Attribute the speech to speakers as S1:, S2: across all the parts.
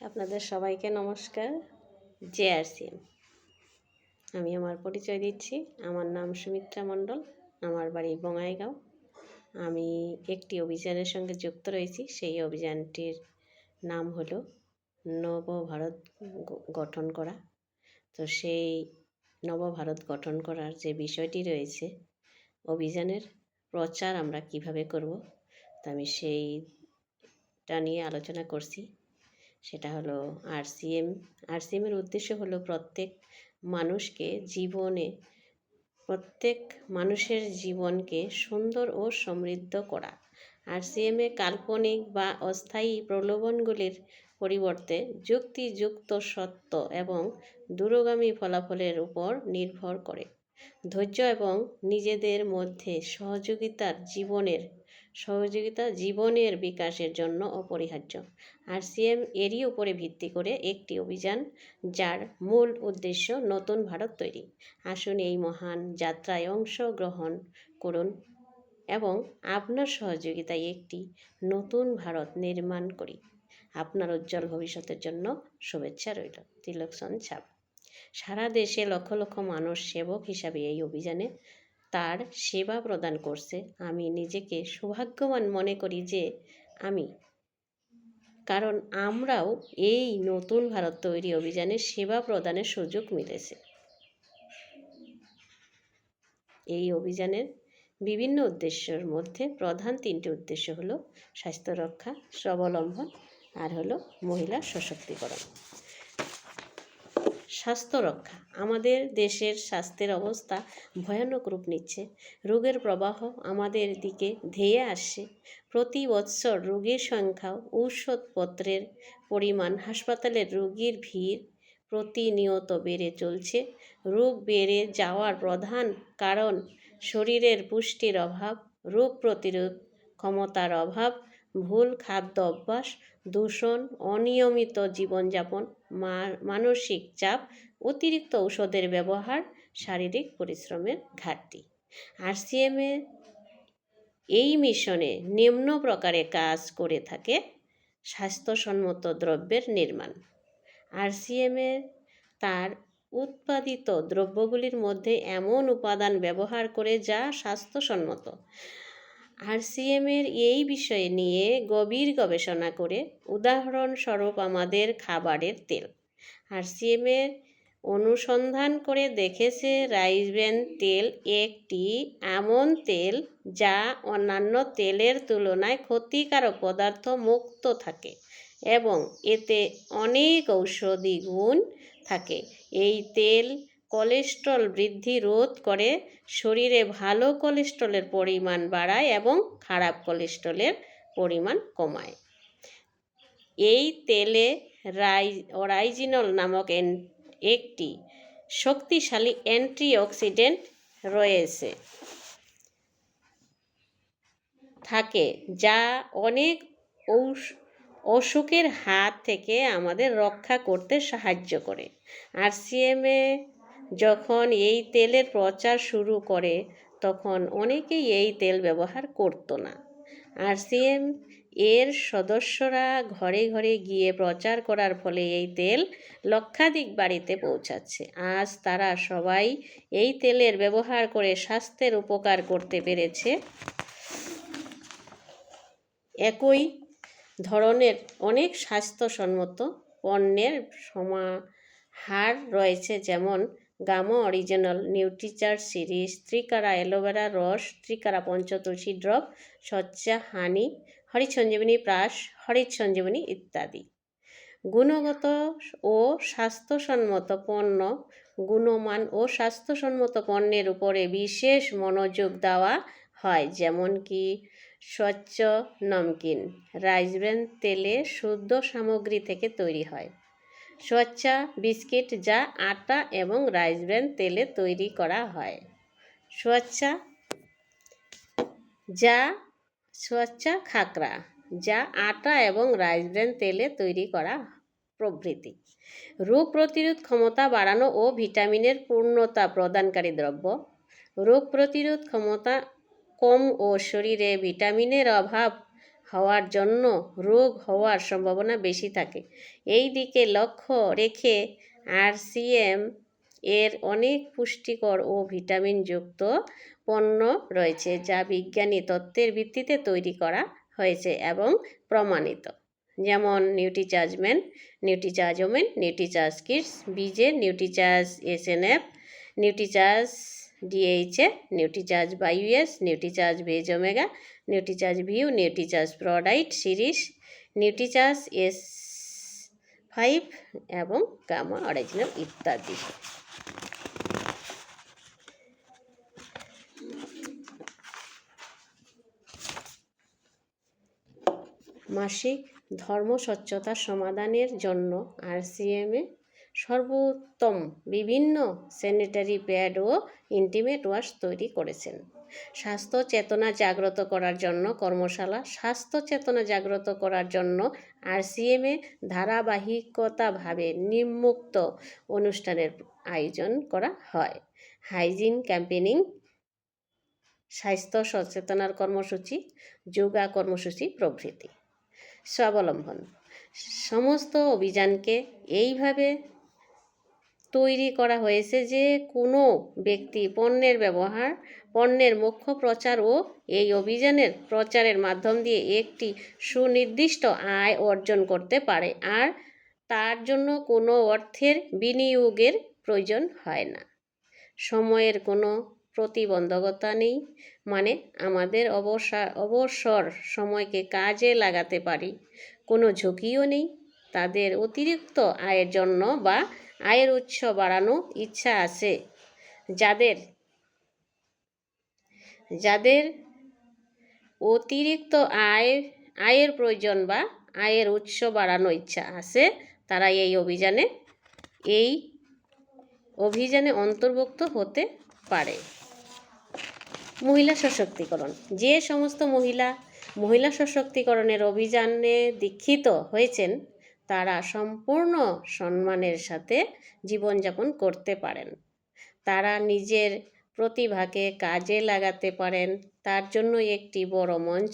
S1: আপনাদের সবাইকে নমস্কার। জেআরসিএম, আমি আমার পরিচয় দিচ্ছি। আমার নাম সুমিত্রা মণ্ডল, আমার বাড়ি বঙ্গাইগাঁও। আমি একটি অভিযানের সঙ্গে যুক্ত রয়েছি। সেই অভিযানটির নাম হলো নবভারত গঠন করা। তো সেই নবভারত গঠন করার যে বিষয়টি রয়েছে, অভিযানের প্রচার আমরা কিভাবে করব, তো আমি সেইটা নিয়ে আলোচনা করছি। সেটা হলো আরসিএমের উদ্দেশ্য হলো প্রত্যেক মানুষের জীবনকে সুন্দর ও সমৃদ্ধ করা। আরসিএমে কাল্পনিক বা অস্থায়ী প্রলোভনগুলির পরিবর্তে যুক্তিযুক্ত সত্য এবং দূরগামী ফলাফলের উপর নির্ভর করে। ধৈর্য এবং নিজেদের মধ্যে সহযোগিতা জীবনের বিকাশের জন্য অপরিহার্য। আরসিএম এরই উপরে ভিত্তি করে একটি অভিযান, যার মূল উদ্দেশ্য নতুন ভারত তৈরি। আসুন এই মহান যাত্রায় অংশগ্রহণ করুন এবং আপনার সহযোগিতায় একটি নতুন ভারত নির্মাণ করি। আপনার উজ্জ্বল ভবিষ্যতের জন্য শুভেচ্ছা রইল। তিলকচন্দ ছাপ। সারা দেশে লক্ষ লক্ষ মানুষ সেবক হিসাবে এই অভিযানে তার সেবা প্রদান করছে। আমি নিজেকে সৌভাগ্যবান মনে করি যে কারণ আমরাও এই নতুন ভারত তৈরি অভিযানে সেবা প্রদানের সুযোগ মিলেছে। এই অভিযানের বিভিন্ন উদ্দেশ্যের মধ্যে প্রধান তিনটি উদ্দেশ্য হলো স্বাস্থ্য রক্ষা, স্বাবলম্বন আর হলো মহিলা সশক্তিকরণ। স্বাস্থ্য রক্ষা। আমাদের দেশের স্বাস্থ্যের অবস্থা ভয়ানক রূপ নিচ্ছে। রোগের প্রবাহ আমাদের দিকে ধেয়ে আসছে। প্রতি বৎসর রোগীর সংখ্যা, ঔষধপত্রের পরিমাণ, হাসপাতালের রোগীর ভিড় প্রতিনিয়ত বেড়ে চলছে। রোগ বেড়ে যাওয়ার প্রধান কারণ শরীরের পুষ্টির অভাব, রোগ প্রতিরোধ ক্ষমতার অভাব, ভুল খাদ্য অভ্যাস, দূষণ, অনিয়মিত জীবনযাপন, মানসিক চাপ, অতিরিক্ত ঔষধের ব্যবহার, শারীরিক পরিশ্রমের ঘাটতি। আরসিএমের এই মিশনে নিম্ন প্রকারে কাজ করে থাকে: স্বাস্থ্যসম্মত দ্রব্যের নির্মাণ। আরসিএমের তার উৎপাদিত দ্রব্যগুলির মধ্যে এমন উপাদান ব্যবহার করে যা স্বাস্থ্যসম্মত। আরসিএমের এই বিষয়ে নিয়ে গভীর গবেষণা করে, উদাহরণস্বরূপ আমাদের খাবারের তেল। আরসিএমের অনুসন্ধান করে দেখেছে রাইস ব্র্যান তেল একটি এমন তেল যা অন্যান্য তেলের তুলনায় ক্ষতিকারক পদার্থ মুক্ত থাকে এবং এতে অনেক ঔষধি গুণ থাকে। এই তেল কোলেস্টেরল বৃদ্ধি রোধ করে, শরীরে ভালো কোলেস্টেরলের পরিমাণ বাড়ায় এবং খারাপ কোলেস্টেরলের পরিমাণ কমায়। এই তেলে অরাইজিনল নামক একটি শক্তিশালী অ্যান্টিঅক্সিডেন্ট রয়েছে থাকে যা অনেক অসুখের হাত থেকে আমাদের রক্ষা করতে সাহায্য করে। আরসিএমে যখন এই তেলের প্রচার শুরু করে তখন অনেকেই এই তেল ব্যবহার করতো না। আরসিএম এর সদস্যরা ঘরে ঘরে গিয়ে প্রচার করার ফলে এই তেল লক্ষাধিক বাড়িতে পৌঁছাচ্ছে। আজ তারা সবাই এই তেলের ব্যবহার করে স্বাস্থ্যের উপকার করতে পেরেছে। একই ধরনের অনেক স্বাস্থ্যসম্মত পণ্যের সমাহার রয়েছে, যেমন গামো অরিজিনাল, নিউট্রিচার্জ সিরিজ, ত্রিকারা অ্যালোভেরা রস, ত্রিকারা পঞ্চতুলসী ড্রপ, সজ্জা হানি, হরিৎ সঞ্জীবনী প্লাস, হরিৎ সঞ্জীবনী ইত্যাদি। গুণগত ও স্বাস্থ্যসম্মত পণ্য। গুণমান ও স্বাস্থ্যসম্মত পণ্যের উপরে বিশেষ মনোযোগ দেওয়া হয়, যেমন কি স্বচ্ছ নমকিন রাইস ব্র্যান তেলে শুদ্ধ সামগ্রী থেকে তৈরি হয়। স্বচ্ছা বিস্কিট যা আটা এবং রাইস ব্র্যান তেলে তৈরি করা হয়। স্বচ্ছা খাকরা যা আটা এবং রাইস ব্র্যান তেলে তৈরি করা প্রভৃতি। রোগ প্রতিরোধ ক্ষমতা বাড়ানো ও ভিটামিনের পূর্ণতা প্রদানকারী দ্রব্য। রোগ প্রতিরোধ ক্ষমতা কম ও শরীরে ভিটামিনের অভাব হওয়ার জন্য রোগ হওয়ার সম্ভাবনা বেশি থাকে। এই দিকে লক্ষ্য রেখে RCM এর অনেক পুষ্টিকর ও ভিটামিনযুক্ত পণ্য রয়েছে, যা বিজ্ঞানী তত্ত্বের ভিত্তিতে তৈরি করা হয়েছে এবং প্রমাণিত। যেমন নিউট্রিচার্জ ওমেন, নিউট্রিচার্জ কিডস, বীজের nutricharge SNF, nutricharge DHA, nutricharge বায়োএস, nutricharge veg omega, nutricharge view, nutricharge প্রোডাইট সিরিজ, নিউট্রিচার্জ S5 এবং গামা অরিজিনাল ইত্যাদি। মাসিক ধর্ম স্বচ্ছতা সমাধানের জন্য RCM সর্বোত্তম বিভিন্ন স্যানিটারি প্যাড ও ইন্টিমেট ওয়াশ তৈরি করেছেন। স্বাস্থ্য চেতনা জাগ্রত করার জন্য কর্মশালা। স্বাস্থ্য চেতনা জাগ্রত করার জন্য RCM ধারাবাহিকতাভাবে নিম্নোক্ত অনুষ্ঠানের আয়োজন করা হয়: হাইজিন ক্যাম্পেইনিং, স্বাস্থ্য সচেতনার কর্মসূচি, যোগা কর্মসূচি প্রভৃতি। স্বাবলম্বন সমস্ত অভিযানকে এইভাবে তৈরি করা হয়েছে যে কোনো ব্যক্তি পণ্যের মুখ্য প্রচার ও এই অভিযানের প্রচারের মাধ্যম দিয়ে একটি সুনির্দিষ্ট আয় অর্জন করতে পারে, আর তার জন্য কোনো অর্থের বিনিয়োগের প্রয়োজন হয় না। সময়ের কোনো প্রতিবন্ধকতা নেই, মানে আমাদের অবসর সময়কে কাজে লাগাতে পারি। কোনো ঝুঁকিও নেই। তাদের অতিরিক্ত আয়ের জন্য বা আয়ের উৎস বাড়ানোর ইচ্ছা আছে, যাদের অতিরিক্ত আয়ের প্রয়োজন বা আয়ের উৎস বাড়ানোর ইচ্ছা আছে, তারা এই অভিযানে অন্তর্ভুক্ত হতে পারে। মহিলা সশক্তিকরণ। যে সমস্ত মহিলা সশক্তিকরণের অভিযানে দীক্ষিত হয়েছেন, তারা সম্পূর্ণ সম্মানের সাথে জীবনযাপন করতে পারেন। তারা নিজের প্রতিভাকে কাজে লাগাতে পারেন। তার জন্য একটি বড় মঞ্চ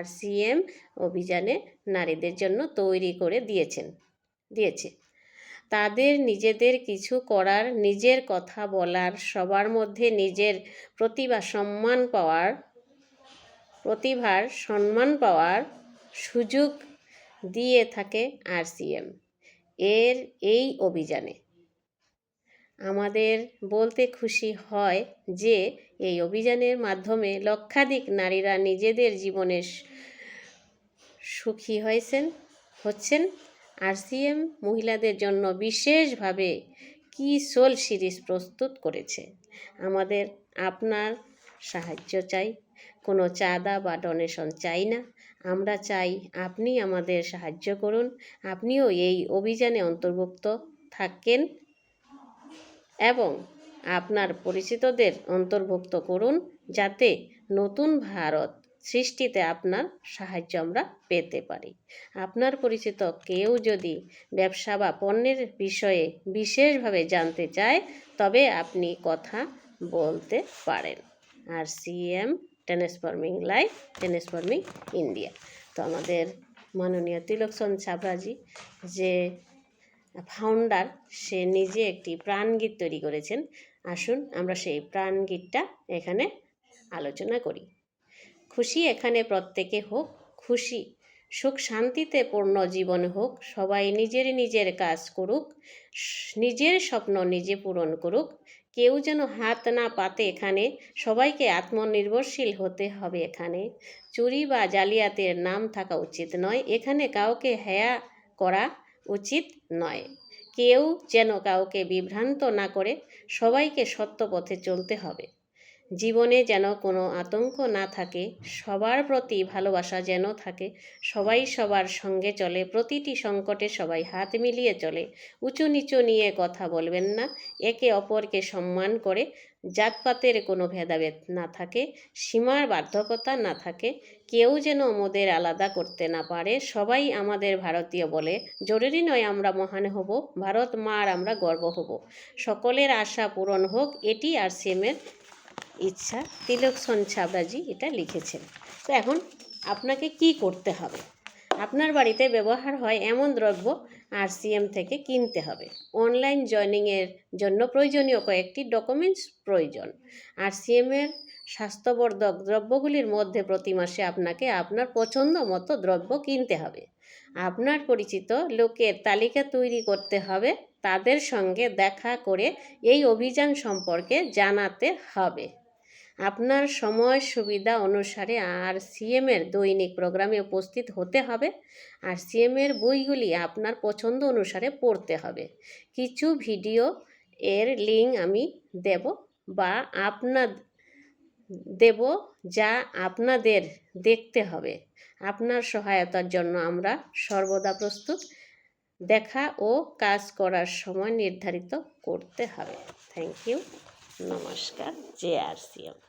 S1: RCM অভিযানে নারীদের জন্য তৈরি করে দিয়েছে। তাদের নিজেদের কিছু করার, নিজের কথা বলার, সবার মধ্যে নিজের প্রতিভার সম্মান পাওয়ার সুযোগ দিয়ে থাকে RCM এর এই অভিযানে। আমাদের বলতে খুশি হয় যে এই অভিযানের মাধ্যমে লক্ষাধিক নারীরা নিজেদের জীবনে সুখী হচ্ছেন। RCM মহিলাদের জন্য বিশেষভাবে কি সোল সিরিজ প্রস্তুত করেছে। আমাদের আপনার সাহায্য চাই, কোনো চাঁদা বা ডোনেশন চাই না। আমরা চাই আপনি আমাদের সাহায্য করুন, আপনিও এই অভিযানে অন্তর্ভুক্ত থাকেন এবং আপনার পরিচিতদের অন্তর্ভুক্ত করুন, যাতে নতুন ভারত সৃষ্টিতে আপনার সাহায্য আমরা পেতে পারি। আপনার পরিচিত কেউ যদি ব্যবসা বা পণ্যের বিষয়ে বিশেষভাবে জানতে চায়, তবে আপনি কথা বলতে পারেন। RCM transforming life, transforming India. তো আমাদের মাননীয় তিলকচন্দ ছাবরাজি যে ফাউন্ডার, সে নিজে একটি প্রাণগীত তৈরি করেছেন। আসুন আমরা সেই প্রাণগীতটা এখানে আলোচনা করি। খুশি এখানে প্রত্যেকে হোক, খুশি সুখ শান্তিতে পূর্ণ জীবন হোক। সবাই নিজের কাজ করুক, নিজের স্বপ্ন নিজে পূরণ করুক। কেউ যেন হাত না পাতে এখানে। সবাইকে আত্মনির্ভরশীল হতে হবে এখানে। চুরি বা জালিয়াতির নাম থাকা উচিত নয় এখানে। কাউকে হেয় করা উচিত নয়। কেউ যেন কাউকে বিভ্রান্ত না করে। সবাইকে সত্য পথে চলতে হবে। জীবনে যেন কোনো আতঙ্ক না থাকে। সবার প্রতি ভালোবাসা যেন থাকে। সবাই সবার সঙ্গে চলে। প্রতিটি সংকটে সবাই হাত মিলিয়ে চলে। উঁচু নিচু নিয়ে কথা বলবেন না। একে অপরকে সম্মান করে। জাতপাতের কোনো ভেদাভেদ না থাকে। সীমার বাধ্যকতা না থাকে। কেউ যেন আমাদের আলাদা করতে না পারে। সবাই আমাদের ভারতীয় বলে। জরুরি নয় আমরা মহান হব, ভারত মার আমরা গর্ব হব। সকলের আশা পূরণ হোক, এটি RCM এর ইচ্ছা। তিলকচন্দ ছাবরাজি এটা লিখেছেন। তো এখন আপনাকে কি করতে হবে? আপনার বাড়িতে ব্যবহার হয় এমন দ্রব্য RCM থেকে কিনতে হবে। অনলাইন জয়েনিংয়ের জন্য প্রয়োজনীয় কয়েকটি ডকুমেন্টস প্রয়োজন। RCM-এর স্বাস্থ্যবর্ধক দ্রব্যগুলির মধ্যে প্রতি মাসে আপনাকে আপনার পছন্দ মতো দ্রব্য কিনতে হবে। আপনার পরিচিত লোকের তালিকা তৈরি করতে হবে, তাদের সঙ্গে দেখা করে এই অভিযান সম্পর্কে জানাতে হবে। আপনার সময় সুবিধা অনুসারে RCM-এর দৈনিক প্রোগ্রামে উপস্থিত হতে হবে। RCM-এর বইগুলি আপনার পছন্দ অনুসারে পড়তে হবে। কিছু ভিডিও এর লিঙ্ক আমি দেব যা আপনাদের দেখতে হবে। আপনার সহায়তার জন্য আমরা সর্বদা প্রস্তুত। দেখা ও কাজ করার সময় নির্ধারিত করতে হবে। Thank you. নমস্কার। জয় RCM।